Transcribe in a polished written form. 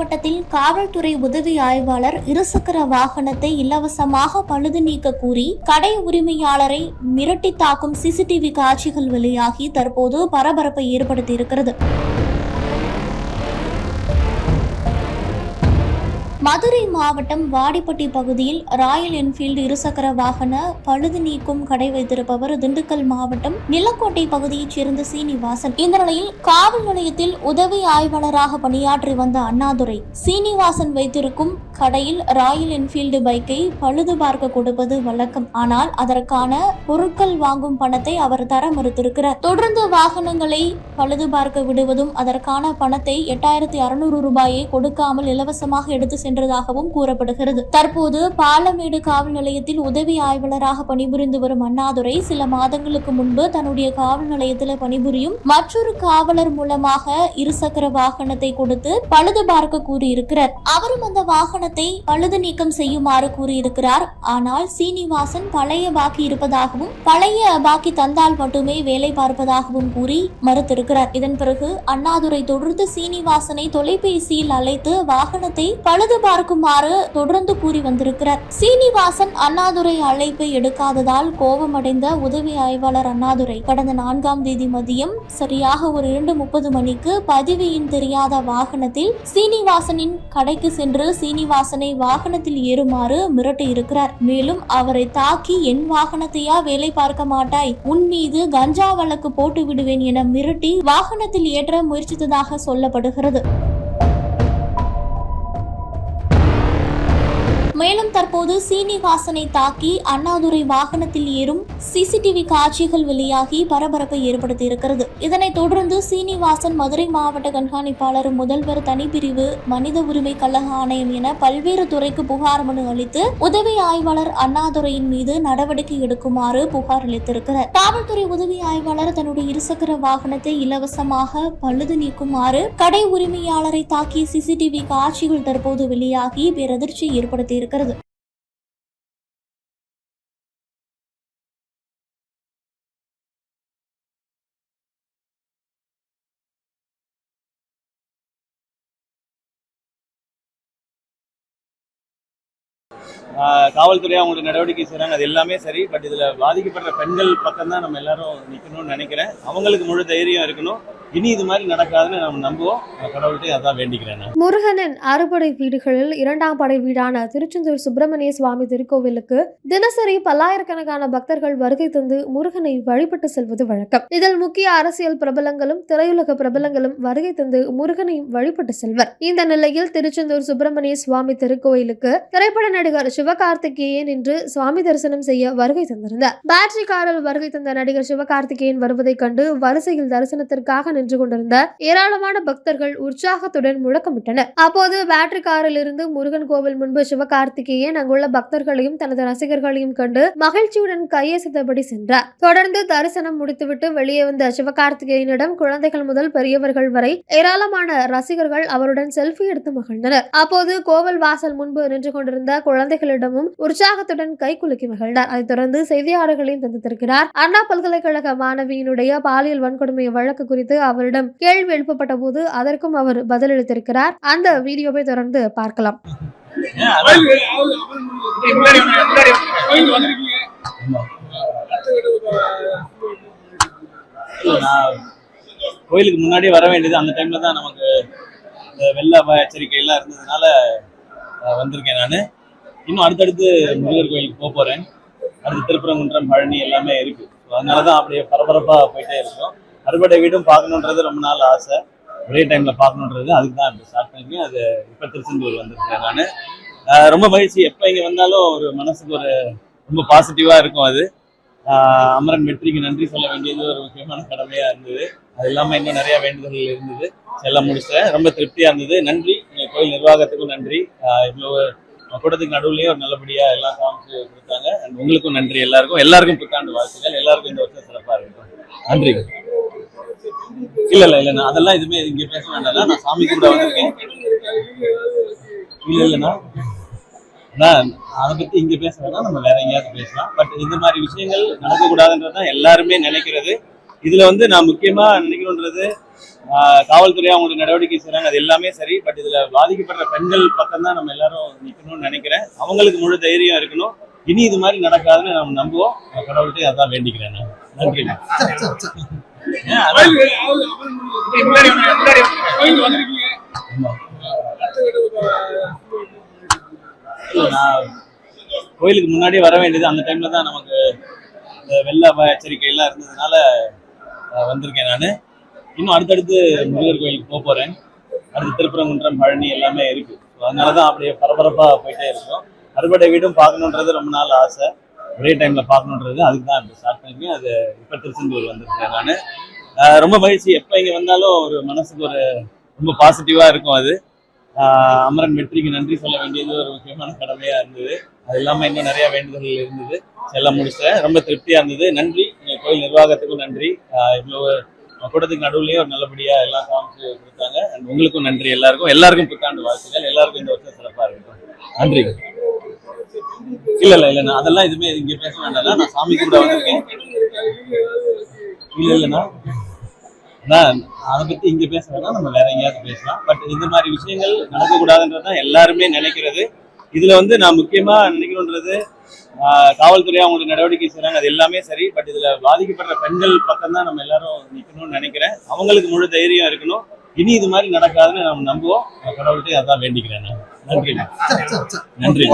மாவட்டத்தில் காவல்துறை உதவி ஆய்வாளர் இருசக்கர வாகனத்தை இலவசமாக பழுது நீக்க கூறி கடை உரிமையாளரை மிரட்டி தாக்கும் சிசிடிவி காட்சிகள் வெளியாகி தற்போது பரபரப்பை ஏற்படுத்தியிருக்கிறது. மதுரை மாவட்டம் வாடிப்பட்டி பகுதியில் ராயல் என்ஃபீல்டு இருசக்கர வாகன பழுது நீக்கும் கடை வைத்திருப்பவர் திண்டுக்கல் மாவட்டம் நிலக்கோட்டை பகுதியைச் சேர்ந்த சீனிவாசன். இந்த நிலையில் காவல் நிலையத்தில் உதவி ஆய்வாளராக பணியாற்றி வந்த அண்ணாதுரை சீனிவாசன் வைத்திருக்கும் கடையில் ராயல் என்ஃபீல்டு பைக்கை பழுது பார்க்க கொடுப்பது வழக்கம். ஆனால் அதற்கான பொருட்கள் வாங்கும் பணத்தை அவர் தர மறுத்திருக்கிறார். தொடர்ந்து வாகனங்களை பழுது பார்க்க விடுவதும் அதற்கான பணத்தை 8600 ரூபாயை கொடுக்காமல் இலவசமாக எடுத்து சென்றதாகவும் கூறப்படுகிறது. தற்போது பாலமேடு காவல் நிலையத்தில் உதவி ஆய்வாளராக பணிபுரிந்து வரும் அண்ணாதுரை சில மாதங்களுக்கு முன்பு தன்னுடைய காவல் நிலையத்தில் பணிபுரியும் மற்றொரு காவலர் மூலமாக இருசக்கர வாகனத்தை கொடுத்து பழுது பார்க்க கூறியிருக்கிறார். அவரும் அந்த வாகனத்தை பழுது நீக்கம் செய்யுமாறு கூறியிருக்கிறார். ஆனால் சீனிவாசன் பழைய பாக்கி இருப்பதாகவும் பழைய பாக்கி தந்தால் மட்டுமே வேலை பார்ப்பதாகவும் கூறி மறுத்திருக்கிறார். இதன் பிறகு அண்ணாதுரை தொடர்ந்து சீனிவாசனை தொலைபேசியில் அழைத்து வாகனத்தை பழுது பார்க்குமாறு தொடர்ந்து கூறி வந்திருக்கிறார். சீனிவாசன் அண்ணாதுரை அழைப்பை எடுக்காததால் கோபமடைந்த உதவி ஆய்வாளர் அண்ணாதுரை கடந்த 4ஆம் தேதி மதியம் சரியாக ஒரு 2:30 மணிக்கு பதிவு எண் தெரியாத வாகனத்தில் சீனிவாசனின் கடைக்கு சென்று சீனிவாசனை வாகனத்தில் ஏறுமாறு மிரட்டி இருக்கிறார். மேலும் அவரை தாக்கி என் வாகனத்தையா வேலை பார்க்க மாட்டாய், உன் மீது கஞ்சா வழக்கு போட்டு விடுவேன் என மிரட்டி வாகனத்தில் ஏற்ற முயற்சித்ததாக சொல்லப்படுகிறது. மேலும் தற்போது சீனிவாசனை தாக்கி அண்ணாதுரை வாகனத்தில் ஏறும் சிசிடிவி காட்சிகள் வெளியாகி பரபரப்பை ஏற்படுத்தி இருக்கிறது. இதனைத் தொடர்ந்து சீனிவாசன் மதுரை மாவட்ட கண்காணிப்பாளர், முதல்வர் தனிப்பிரிவு, மனித உரிமை கழக ஆணையம் என பல்வேறு துறைக்கு புகார் மனு அளித்து உதவி ஆய்வாளர் அண்ணாதுரையின் மீது நடவடிக்கை எடுக்குமாறு புகார் அளித்திருக்கிறார். காவல்துறை உதவி ஆய்வாளர் தன்னுடைய இருசக்கர வாகனத்தை இலவசமாக பழுது நீக்குமாறு கடை உரிமையாளரை தாக்கிய சிசிடிவி காட்சிகள் தற்போது வெளியாகி பேரதிர்ச்சியை ஏற்படுத்தியிருக்கிறது. காவல்துறை அவங்களோட நடவடிக்கை செய்கிறாங்க, அது எல்லாமே சரி. பட் இதில் பாதிக்கப்படுற பெண்கள் பக்கம் தான் நம்ம எல்லாரும் நிற்கணும்னு நினைக்கிறேன். அவங்களுக்கு முழு தைரியம் இருக்கணும். இனி இது மாதிரி நடக்காதுன்னு நம்ம நம்புவோம். கடவுள்கிட்ட அதான் வேண்டிக்கிறேன். முருகனின் அறுபடை வீடுகளில் 2ஆம் படை வீடான திருச்செந்தூர் சுப்பிரமணிய சுவாமி திருக்கோவிலுக்கு தினசரி பல்லாயிரக்கணக்கான பக்தர்கள் வருகை தந்து முருகனை வழிபட்டு செல்வது வழக்கம். இதில் முக்கிய அரசியல் பிரபலங்களும் திரையுலக பிரபலங்களும் வருகை தந்து முருகனை வழிபட்டு செல்வர். இந்த நிலையில் திருச்செந்தூர் சுப்பிரமணிய சுவாமி திருக்கோயிலுக்கு திரைப்பட நடிகர் சிவகார்த்திகேயன் இன்று சுவாமி தரிசனம் செய்ய வருகை தந்திருந்தார். பேட்டரி காரில் வருகை தந்த நடிகர் சிவகார்த்திகேயன் வருவதைக் கண்டு வரிசையில் தரிசனத்திற்காக நின்று கொண்டிருந்த ஏராளமான பக்தர்கள் உற்சாகத்துடன் முழக்கமிட்டனர். அப்போது பேட்டரி காரில் இருந்து முருகன் கோவில் முன்பு சிவகார்த்திகேயன் அங்குள்ள பக்தர்களையும் தனது ரசிகர்களையும் கண்டு மகிழ்ச்சியுடன் கையசைத்தபடி சென்றார். தொடர்ந்து தரிசனம் முடித்துவிட்டு வெளியே வந்த சிவகார்த்திகேயனிடம் குழந்தைகள் முதல் பெரியவர்கள் வரை ஏராளமான ரசிகர்கள் அவருடன் செல்ஃபி எடுத்து மகிழ்ந்தனர். அப்போது கோவில் வாசல் முன்பு நின்று கொண்டிருந்த குழந்தைகளிடமும் உற்சாகத்துடன் கை குலுக்கி மகிழ்ந்தார். அதைத் தொடர்ந்து செய்தியாளர்களையும் சந்தித்திருக்கிறார். அண்ணா பல்கலைக்கழக மாணவியினுடைய பாலியல் வன்கொடுமை வழக்கு குறித்து அவரிடம் கேள்வி எழுப்பப்பட்ட போது அதற்கும் அவர் பதிலளித்திருக்கிறார். அந்த வீடியோவை தொடர்ந்து பார்க்கலாம். கோயிலுக்கு முன்னாடியே வர வேண்டியது, அந்த டைம்ல தான் நமக்கு வெள்ள எச்சரிக்கை எல்லாம் இருந்ததுனால வந்திருக்கேன். நான் இன்னும் அடுத்தடுத்து முருகர் கோயிலுக்கு போக போறேன். அடுத்து திருப்பரங்குன்றம், பழனி எல்லாமே இருக்கு. அதனாலதான் அப்படியே பரபரப்பா போயிட்டே இருக்கும். அறுபடை வீடும் பார்க்கணுன்றது ரொம்ப நாள் ஆசை. ஒரே டைம்ல பார்க்கணுன்றது, அதுக்கு தான் ஸ்டார்ட் பண்ணிருக்கேன். அது இப்போ திருச்செந்தூர் வந்திருக்கேன். நான் ரொம்ப மகிழ்ச்சி. எப்போ இங்கே வந்தாலும் ஒரு மனசுக்கு ஒரு ரொம்ப பாசிட்டிவா இருக்கும். அது அமரன் வெற்றிக்கு நன்றி சொல்ல வேண்டியது ஒரு முக்கியமான கடமையா இருந்தது. அது இல்லாமல் இன்னும் நிறைய வேண்டுதல்கள் இருந்தது. எல்லாம் முடிச்சிட்டேன். ரொம்ப திருப்தியா இருந்தது. நன்றி கோயில் நிர்வாகத்துக்கும் நன்றி. இவ்வளவு கூட்டத்துக்கு நடுவுலயே ஒரு நல்லபடியா எல்லாம் காமிச்சு கொடுத்தாங்க. உங்களுக்கும் நன்றி. எல்லாருக்கும் புத்தாண்டு வாழ்த்துக்கள். எல்லாருக்கும் இந்த வருஷம் சிறப்பா இருக்கும். நன்றி. இல்ல நான் அதெல்லாம் எதுவுமே இங்க பேச வேண்டாம். நான் சாமி கூட வந்திருக்கேன். இல்லைண்ணா அதை பத்தி இங்க பேச வேணாம், நம்ம வேற எங்கேயாவது பேசலாம். பட் இந்த மாதிரி விஷயங்கள் நடக்கக்கூடாதுன்றதான் எல்லாருமே நினைக்கிறது. இதுல நான் முக்கியமா நினைக்கணுன்றது, காவல்துறை அவங்களுடைய நடவடிக்கை செய்றாங்க, அது எல்லாமே சரி. பட் இதுல பாதிக்கப்படுற பெண்கள் பக்கம் தான் நம்ம எல்லாரும் நிக்கணும்னு நினைக்கிறேன். அவங்களுக்கு முழு தைரியம் இருக்கணும். இனி இது மாதிரி நடக்காதுன்னு நம்ம நம்புவோம். கடவுள்கிட்ட அதான் வேண்டிக்கிறேன் நான். நன்றி. நான் கோயிலுக்கு முன்னாடியே வர வேண்டியது, அந்த டைம்ல தான் நமக்கு இந்த வெள்ள எச்சரிக்கை எல்லாம் இருந்ததுனால வந்திருக்கேன் நான். இன்னும் அடுத்தடுத்து முருகர் கோயிலுக்கு போறேன். அடுத்து திருப்பரங்குன்றம், பழனி எல்லாமே இருக்கு. அதனாலதான் அப்படியே பரபரப்பா போயிட்டே இருக்கும். அறுபடை வீடும் பார்க்கணுன்றது ரொம்ப நாள் ஆசை, ஒரே டைம்ல பார்க்கணுன்றது. அதுக்கு தான் ஸ்டார்ட் பண்ணிருக்கேன். அது இப்ப திருச்செந்தூர் வந்திருக்கேன் நான். ரொம்ப மகிழ்ச்சி. எப்ப இங்க வந்தாலும் ஒரு மனசுக்கு ஒரு ரொம்ப பாசிட்டிவா இருக்கும். அது அமரன் வெற்றிக்கு நன்றி சொல்ல வேண்டியது ஒரு முக்கியமான கடமையா இருந்தது. அது இல்லாம இன்னும் நிறைய வேண்டுதல்கள் இருந்தது, எல்லாம் முடிச்சிட்டேன். ரொம்ப திருப்தியா இருந்தது. நன்றி கோயில் நிர்வாகத்துக்கும் நன்றி. இவ்வளவு கூட்டத்துக்கு நடுவுலயே ஒரு நல்லபடியா எல்லாம் காமிச்சு கொடுத்தாங்க. உங்களுக்கும் நன்றி. எல்லாருக்கும் புத்தாண்டு வாழ்த்துக்கள். எல்லாருக்கும் இந்த வருஷம் சிறப்பா இருக்கட்டும். நன்றி. இல்ல நான் அதெல்லாம் எதுவுமே இங்க பேச வேண்டாம். நான் சாமி கூட வந்திருக்கேன். இல்லைன்னா அதை பத்தி இங்க பேச வேணாம், நம்ம வேற எங்கேயாவது பேசலாம். பட் இந்த மாதிரி விஷயங்கள் நடக்கக்கூடாதுன்றதான் எல்லாருமே நினைக்கிறது. இதுல நான் முக்கியமா நினைக்கணுன்றது, காவல்துறை அவங்களுடைய நடவடிக்கை செய்றாங்க, அது எல்லாமே சரி. பட் இதுல பாதிக்கப்படுற பெண்கள் பக்கம் தான் நம்ம எல்லாரும் நிக்கணும்னு நினைக்கிறேன். அவங்களுக்கு முழு தைரியம் இருக்கணும். இனி இது மாதிரி நடக்காதுன்னு நம்ம நம்புவோம். கடவுள்கிட்ட அதான் வேண்டிக்கிறேன் நான். நன்றி.